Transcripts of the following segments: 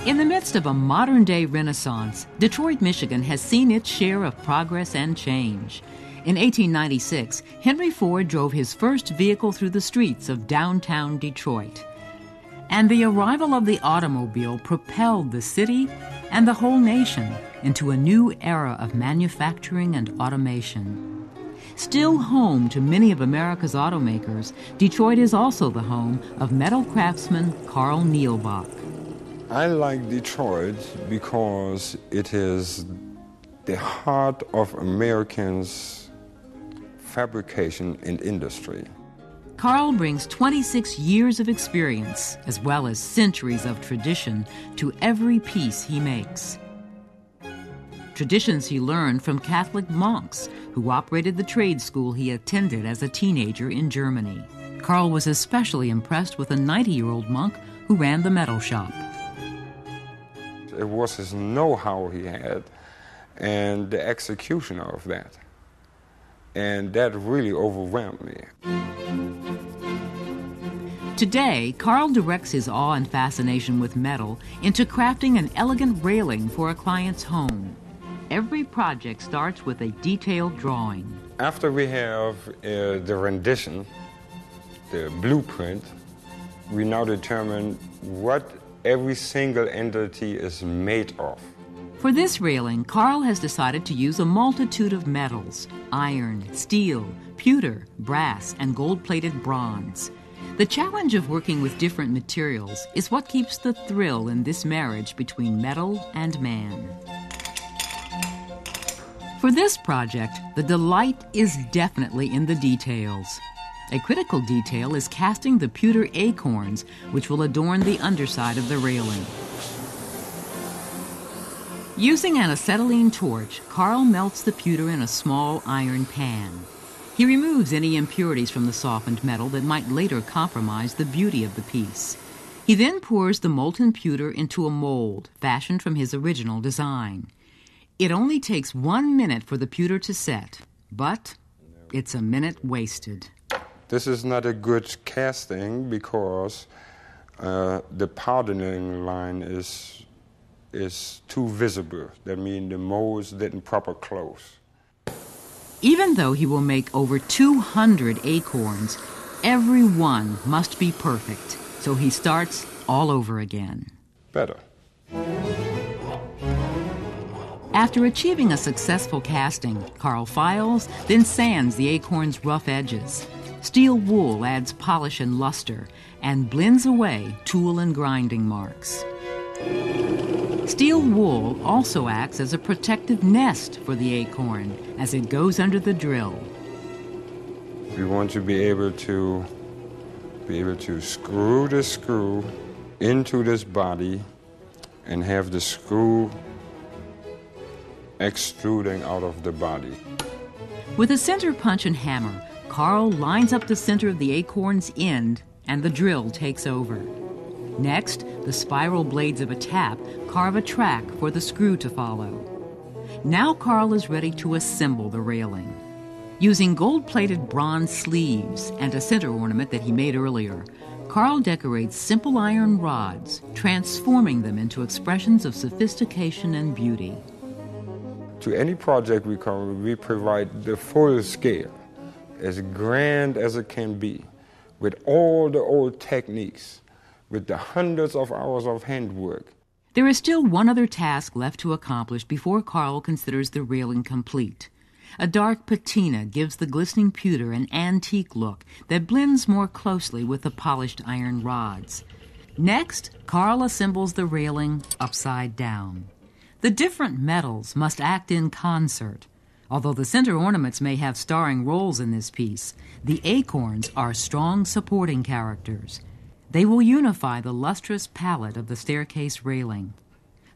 In the midst of a modern-day renaissance, Detroit, Michigan has seen its share of progress and change. In 1896, Henry Ford drove his first vehicle through the streets of downtown Detroit. And the arrival of the automobile propelled the city and the whole nation into a new era of manufacturing and automation. Still home to many of America's automakers, Detroit is also the home of metal craftsman Carl Neilbock. I like Detroit because it is the heart of Americans' fabrication and industry. Carl brings 26 years of experience, as well as centuries of tradition, to every piece he makes. Traditions he learned from Catholic monks who operated the trade school he attended as a teenager in Germany. Carl was especially impressed with a 90-year-old monk who ran the metal shop. It was his know-how he had and the execution of that. And that really overwhelmed me. Today, Carl directs his awe and fascination with metal into crafting an elegant railing for a client's home. Every project starts with a detailed drawing. After we have the rendition, the blueprint, we now determine what every single entity is made of. For this railing, Carl has decided to use a multitude of metals: iron, steel, pewter, brass, and gold-plated bronze. The challenge of working with different materials is what keeps the thrill in this marriage between metal and man. For this project, the delight is definitely in the details. A critical detail is casting the pewter acorns, which will adorn the underside of the railing. Using an acetylene torch, Carl melts the pewter in a small iron pan. He removes any impurities from the softened metal that might later compromise the beauty of the piece. He then pours the molten pewter into a mold fashioned from his original design. It only takes 1 minute for the pewter to set, but it's a minute wasted. This is not a good casting because the powdering line is too visible. That means the molds didn't proper close. Even though he will make over 200 acorns, every one must be perfect, so he starts all over again. Better. After achieving a successful casting, Carl files, then sands the acorn's rough edges. Steel wool adds polish and luster and blends away tool and grinding marks. Steel wool also acts as a protective nest for the acorn as it goes under the drill. We want to be able to screw the screw into this body and have the screw extruding out of the body. With a center punch and hammer, Carl lines up the center of the acorn's end and the drill takes over. Next, the spiral blades of a tap carve a track for the screw to follow. Now Carl is ready to assemble the railing. Using gold-plated bronze sleeves and a center ornament that he made earlier, Carl decorates simple iron rods, transforming them into expressions of sophistication and beauty. To any project we cover, we provide the full scale, as grand as it can be, with all the old techniques, with the hundreds of hours of handwork. There is still one other task left to accomplish before Carl considers the railing complete. A dark patina gives the glistening pewter an antique look that blends more closely with the polished iron rods. Next, Carl assembles the railing upside down. The different metals must act in concert. Although the center ornaments may have starring roles in this piece, the acorns are strong supporting characters. They will unify the lustrous palette of the staircase railing.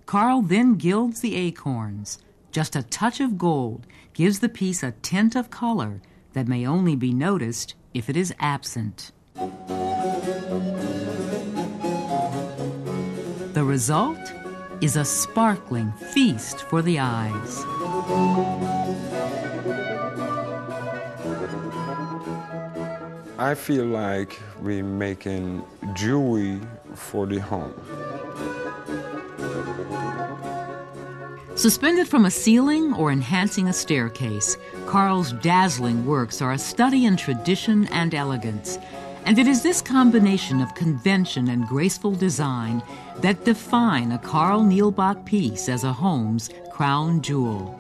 Carl then gilds the acorns. Just a touch of gold gives the piece a tint of color that may only be noticed if it is absent. The result is a sparkling feast for the eyes. I feel like we're making jewelry for the home. Suspended from a ceiling or enhancing a staircase, Carl's dazzling works are a study in tradition and elegance. And it is this combination of convention and graceful design that define a Carl Neilbock piece as a home's crown jewel.